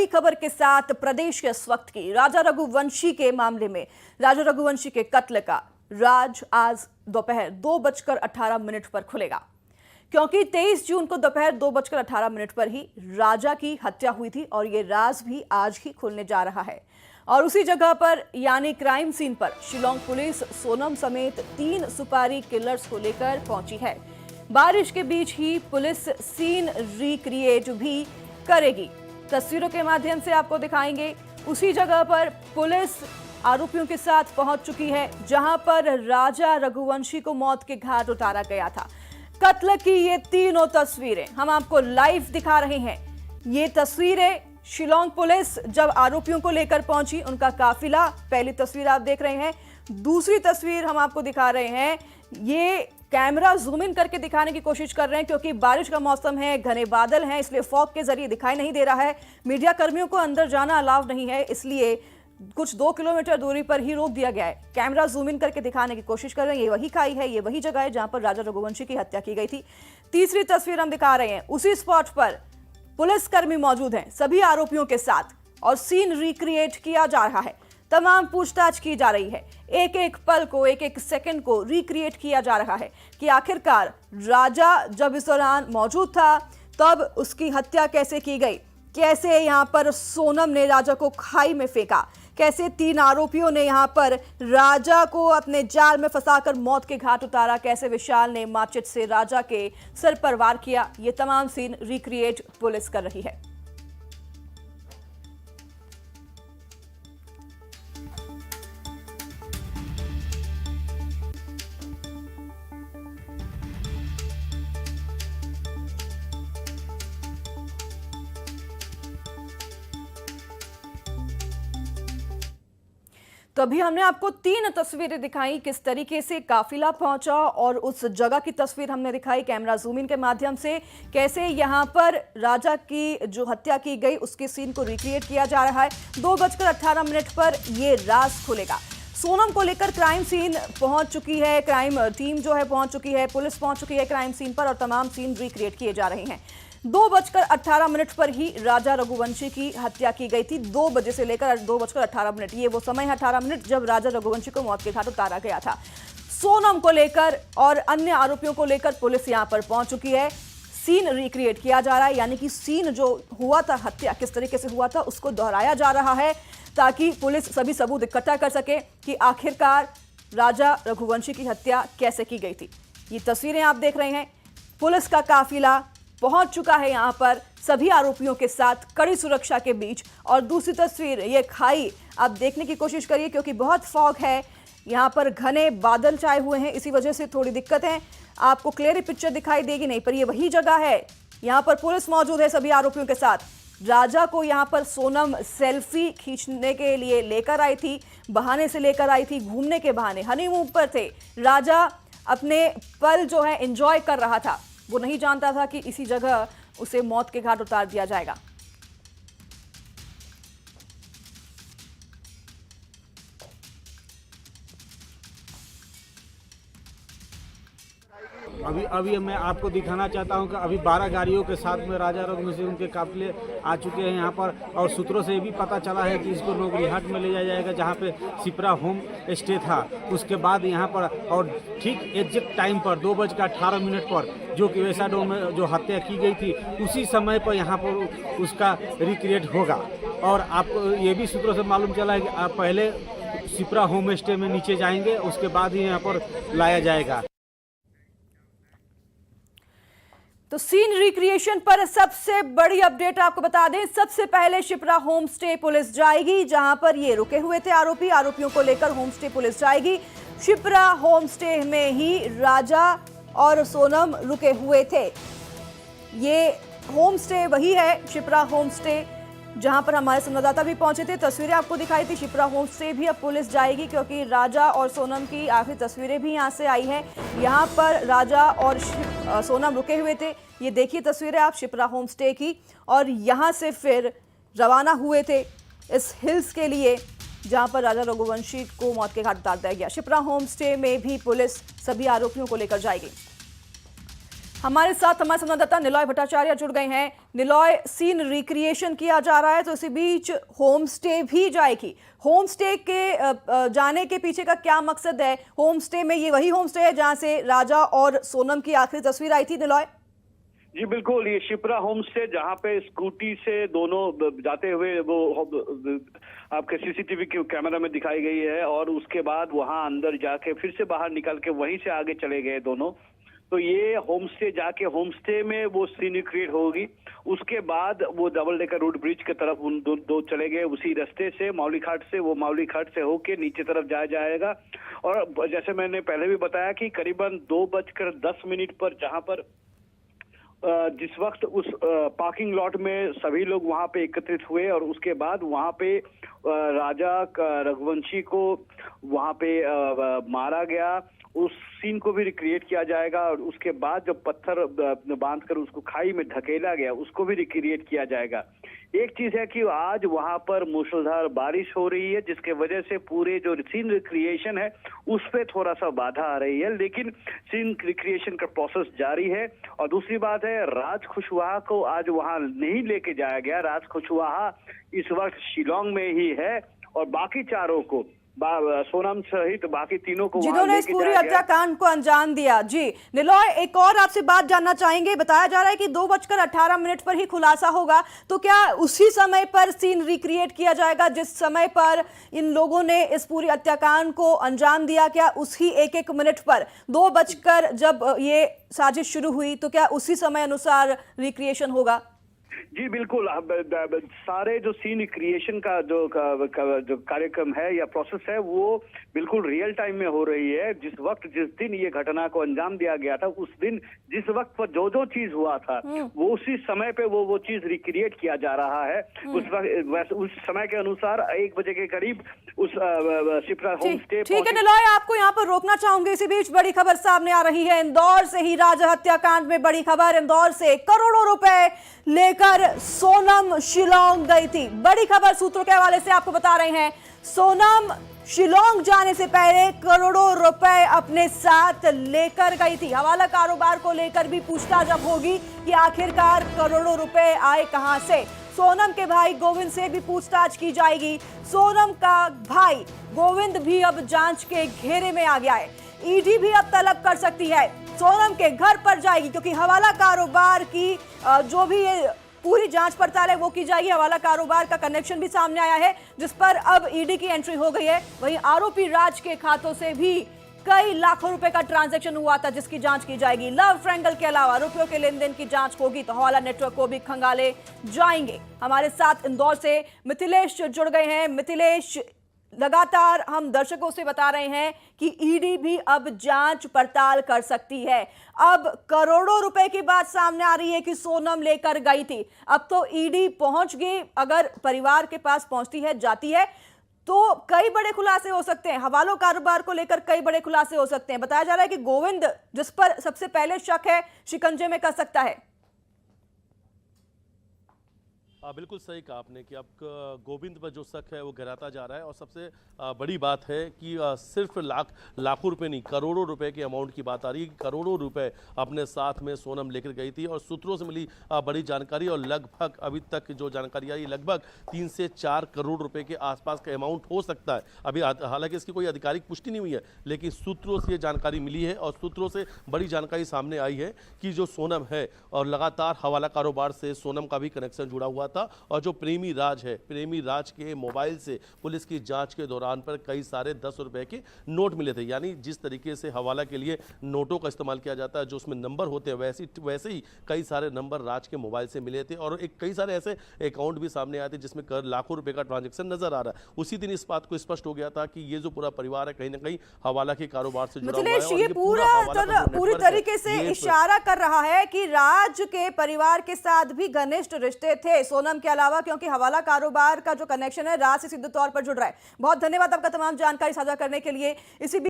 बड़ी खबर के साथ प्रदेश के इस वक्त की राजा रघुवंशी के मामले में राजा रघुवंशी के कत्ल का राज आज दोपहर 2:18 पर खुलेगा, क्योंकि 23 जून को दोपहर 2:18 पर ही राजा की हत्या हुई थी और ये राज भी आज ही खुलने जा रहा है। और उसी जगह पर यानी क्राइम सीन पर शिलांग पुलिस सोनम समेत 3 सुपारी किलर्स को लेकर पहुंची है। बारिश के बीच ही पुलिस सीन रिक्रिएट भी करेगी। तस्वीरों के माध्यम से आपको दिखाएंगे। उसी जगह पर पुलिस आरोपियों के साथ पहुंच चुकी है जहां पर राजा रघुवंशी को मौत के घाट उतारा गया था। कत्ल की ये तीनों तस्वीरें हम आपको लाइव दिखा रहे हैं। ये तस्वीरें शिलांग पुलिस जब आरोपियों को लेकर पहुंची, उनका काफिला, पहली तस्वीर आप देख रहे हैं। दूसरी तस्वीर हम आपको दिखा रहे हैं, ये कैमरा जूम इन करके दिखाने की कोशिश कर रहे हैं क्योंकि बारिश का मौसम है, घने बादल हैं, इसलिए फॉग के जरिए दिखाई नहीं दे रहा है। मीडिया कर्मियों को अंदर जाना अलाउ नहीं है, इसलिए कुछ 2 किलोमीटर दूरी पर ही रोक दिया गया है। कैमरा जूम इन करके दिखाने की कोशिश कर रहे हैं। ये वही खाई है, ये वही जगह है जहां पर राजा रघुवंशी की हत्या की गई थी। तीसरी तस्वीर हम दिखा रहे हैं, उसी स्पॉट पर पुलिसकर्मी मौजूद हैं सभी आरोपियों के साथ और सीन रिक्रिएट किया जा रहा है। तमाम पूछताछ की जा रही है, एक एक पल को, एक एक सेकंड को रिक्रिएट किया जा रहा है कि आखिरकार राजा जब इस दौरान मौजूद था तब उसकी हत्या कैसे की गई, कैसे यहां पर सोनम ने राजा को खाई में फेंका, कैसे 3 आरोपियों ने यहां पर राजा को अपने जाल में फंसाकर मौत के घाट उतारा, कैसे विशाल ने माचिस से राजा के सिर पर वार किया। ये तमाम सीन रिक्रिएट पुलिस कर रही है। तो अभी हमने आपको 3 तस्वीरें दिखाई, किस तरीके से काफिला पहुंचा और उस जगह की तस्वीर हमने दिखाई कैमरा जूम इन के माध्यम से, कैसे यहां पर राजा की जो हत्या की गई उसके सीन को रिक्रिएट किया जा रहा है। 2:18 पर ये राज खुलेगा। सोनम को लेकर क्राइम सीन पहुंच चुकी है, क्राइम टीम जो है पहुंच चुकी है, पुलिस पहुंच चुकी है क्राइम सीन पर और तमाम सीन रिक्रिएट किए जा रहे हैं। 2:18 पर ही राजा रघुवंशी की हत्या की गई थी। 2 बजे से लेकर 2:18 ये वो समय है, 18 मिनट जब राजा रघुवंशी को मौत के घाट उतारा गया था। सोनम को लेकर और अन्य आरोपियों को लेकर पुलिस यहां पर पहुंच चुकी है। सीन रिक्रिएट किया जा रहा है, यानी कि सीन जो हुआ था, हत्या किस तरीके से हुआ था उसको दोहराया जा रहा है ताकि पुलिस सभी सबूत इकट्ठा कर सके कि आखिरकार राजा रघुवंशी की हत्या कैसे की गई थी। ये तस्वीरें आप देख रहे हैं, पुलिस का काफिला पहुंच चुका है यहां पर सभी आरोपियों के साथ कड़ी सुरक्षा के बीच। और दूसरी तस्वीर, ये खाई आप देखने की कोशिश करिए क्योंकि बहुत फॉग है, यहां पर घने बादल छाए हुए हैं, इसी वजह से थोड़ी दिक्कत है, आपको क्लियर पिक्चर दिखाई देगी नहीं, पर ये वही जगह है। यहां पर पुलिस मौजूद है सभी आरोपियों के साथ। राजा को यहां पर सोनम सेल्फी खींचने के लिए लेकर आई थी, बहाने से लेकर आई थी, घूमने के बहाने, हनीमून पर थे। राजा अपने पल जो है एंजॉय कर रहा था, वो नहीं जानता था कि इसी जगह उसे मौत के घाट उतार दिया जाएगा। अभी मैं आपको दिखाना चाहता हूं कि अभी 12 गाड़ियों के साथ में राजा रघुवंशी उनके काफिले आ चुके हैं यहाँ पर। और सूत्रों से ये भी पता चला है कि इसको नौगरिहाट में ले जाया जाएगा जहाँ पे सिपरा होम स्टे था। उसके बाद यहाँ पर और ठीक एग्जैक्ट टाइम पर 2:18 पर जो कि वैशाडो में जो हत्या की गई थी उसी समय पर यहाँ पर उसका रिक्रिएट होगा। और आपको ये भी सूत्रों से मालूम चला है कि आप पहले सिपरा होम स्टे में नीचे जाएंगे, उसके बाद ही यहाँ पर लाया जाएगा। तो सीन रिक्रिएशन पर सबसे बड़ी अपडेट आपको बता दें, सबसे पहले शिप्रा होम स्टे पुलिस जाएगी जहां पर ये रुके हुए थे आरोपी। आरोपियों को लेकर होम स्टे पुलिस जाएगी। शिप्रा होम स्टे में ही राजा और सोनम रुके हुए थे। ये होम स्टे वही है, शिप्रा होम स्टे, जहां पर हमारे संवाददाता भी पहुंचे थे, तस्वीरें आपको दिखाई थी। शिप्रा होम स्टे भी अब पुलिस जाएगी क्योंकि राजा और सोनम की आखिरी तस्वीरें भी यहां से आई हैं। यहां पर राजा और सोनम रुके हुए थे, ये देखिए तस्वीरें आप शिप्रा होम स्टे की। और यहां से फिर रवाना हुए थे इस हिल्स के लिए जहां पर राजा रघुवंशी को मौत के घाट उतार दिया गया। शिप्रा होम स्टे में भी पुलिस सभी आरोपियों को लेकर जाएगी। हमारे साथ हमारे संवाददाता निलॉय भट्टाचार्य जुड़ गए हैं। निलॉय, सीन रिक्रिएशन किया जा रहा है तो इसी बीच होम स्टे भी जाएगी। होम स्टे के जाने के पीछे का क्या मकसद है? होम स्टे में ये वही होम स्टे है जहां से राजा और सोनम की आखिरी तस्वीर आई थी निलॉय? जी बिल्कुल, ये शिप्रा होम स्टे जहाँ पे स्कूटी से दोनों जाते हुए वो आपके सीसीटीवी के कैमरा में दिखाई गई है और उसके बाद वहां अंदर जाके फिर से बाहर निकल के वहीं से आगे चले गए दोनों। तो ये होम स्टे जाके होम स्टे में वो सीन क्रिएट होगी। उसके बाद वो डबल डेकर रोड ब्रिज की तरफ उन दो चले गए, उसी रास्ते से मौली घाट से, वो मौली घाट से होके नीचे तरफ जाया जाएगा। और जैसे मैंने पहले भी बताया कि करीबन 2:10 पर जहां पर जिस वक्त उस पार्किंग लॉट में सभी लोग वहां पे एकत्रित हुए और उसके बाद वहां पे राजा रघुवंशी को वहां पे मारा गया, उस सीन को भी रिक्रिएट किया जाएगा। और उसके बाद जब पत्थर बांधकर उसको खाई में ढकेला गया उसको भी रिक्रिएट किया जाएगा। एक चीज है कि आज वहां पर मूसलाधार बारिश हो रही है जिसके वजह से पूरे जो सीन रिक्रिएशन है उस पे थोड़ा सा बाधा आ रही है, लेकिन सीन रिक्रिएशन का प्रोसेस जारी है। और दूसरी बात है, राज कुशवाहा को आज वहां नहीं लेके जाया गया। राज कुशवाहा इस वक्त शिलोंग में ही है और बाकी चारों को, सोनम सहित बाकी तीनों को जिन्होंने इस पूरी हत्याकांड को अंजाम दिया। जी निलॉय, एक और आपसे बात जानना चाहेंगे। बताया जा रहा है कि 2:18 पर ही खुलासा होगा, तो क्या उसी समय पर सीन रिक्रिएट किया जाएगा जिस समय पर इन लोगों ने इस पूरी हत्याकांड को अंजाम दिया? क्या उसी एक मिनट पर 2 बजकर जब ये साजिश शुरू हुई तो क्या उसी समय अनुसार रिक्रिएशन होगा? जी बिल्कुल, सारे जो सीन क्रिएशन का जो कार्यक्रम है या प्रोसेस है वो बिल्कुल रियल टाइम में हो रही है। जिस वक्त जिस दिन ये घटना को अंजाम दिया गया था उस दिन जिस वक्त पर जो चीज हुआ था वो उसी समय पे वो चीज रिक्रिएट किया जा रहा है। उस समय के अनुसार 1 बजे के करीब उस शिप्रा होम स्टे। ठीक है निलॉय, आपको यहाँ पर रोकना चाहूंगी। इसी बीच बड़ी खबर सामने आ रही है इंदौर से ही। राजा हत्याकांड में बड़ी खबर इंदौर से। करोड़ों रुपए लेकर सोनम शिलोंग गई थी। बड़ी खबर सूत्रों के हवाले से आपको बता रहे हैं। सोनम शिलोंग जाने से पहले करोड़ों रुपए अपने साथ लेकर गई थी। हवाला कारोबार को लेकर भी पूछताछ अब होगी कि आखिरकार करोड़ों रुपए आए कहां से। सोनम के भाई गोविंद से भी पूछताछ की जाएगी। सोनम का भाई गोविंद भी अब जांच के घेरे में आ गया है। ईडी भी अब तलब कर सकती है, सोनम के घर पर जाएगी, क्योंकि हवाला कारोबार की जो भी पूरी जांच पड़ताल है वो की जाएगी। हवाला कारोबार का कनेक्शन भी सामने आया है जिस पर अब ईडी की एंट्री हो गई है। वहीं आरोपी राज के खातों से भी कई लाखों रुपए का ट्रांजैक्शन हुआ था जिसकी जांच की जाएगी। लव ट्रायंगल के अलावा रुपयों के लेन देन की जांच होगी तो हवाला नेटवर्क को भी खंगाले जाएंगे। हमारे साथ इंदौर से मिथिलेश जुड़ गए हैं। मिथिलेश, लगातार हम दर्शकों से बता रहे हैं कि ईडी भी अब जांच पड़ताल कर सकती है। अब करोड़ों रुपए की बात सामने आ रही है कि सोनम लेकर गई थी। अब तो ईडी पहुंच गई, अगर परिवार के पास पहुंचती है, जाती है, तो कई बड़े खुलासे हो सकते हैं। हवाला कारोबार को लेकर कई बड़े खुलासे हो सकते हैं। बताया जा रहा है कि गोविंद, जिस पर सबसे पहले शक है, शिकंजे में कर सकता है। बिल्कुल सही कहा आपने कि अब गोविंद पर जो शक है वो गहराता जा रहा है। और सबसे बड़ी बात है कि सिर्फ लाखों रुपए नहीं, करोड़ों रुपए के अमाउंट की बात आ रही है कि करोड़ों रुपए अपने साथ में सोनम लेकर गई थी। और सूत्रों से मिली बड़ी जानकारी और लगभग अभी तक जो जानकारी आई, लगभग 3 से 4 करोड़ रुपए के आसपास का अमाउंट हो सकता है। अभी हालांकि इसकी कोई आधिकारिक पुष्टि नहीं हुई है, लेकिन सूत्रों से ये जानकारी मिली है। और सूत्रों से बड़ी जानकारी सामने आई है कि जो सोनम है और लगातार हवाला कारोबार से सोनम का भी कनेक्शन जुड़ा हुआ था। और जो प्रेमी राज है, प्रेमी राज के मोबाइल से पुलिस की जांच के दौरान पर कई सारे 10 रुपए के नोट मिले थे। यानी जिस तरीके से हवाला के लिए नोटों का इस्तेमाल किया जाता है, जो उसमें नंबर होते हैं, वैसे ही कई सारे नंबर राज के मोबाइल से मिले थे। और कई सारे ऐसे अकाउंट भी सामने आए थे जिसमें लाखों रुपए का ट्रांजेक्शन नजर आ रहा है। उसी दिन इस बात को स्पष्ट हो गया था कि ये जो पूरा परिवार है कहीं ना कहीं हवाला के कारोबार से जुड़ा हुआ है। ये पूरी तरीके से इशारा कर रहा है कि राज के परिवार के साथ भी घनिष्ठ रिश्ते थे सोनम के अलावा, क्योंकि हवाला कारोबार का जो कनेक्शन है राज से सीधे तौर पर जुड़ रहा है। बहुत धन्यवाद आपका तमाम जानकारी साझा करने के लिए। इसी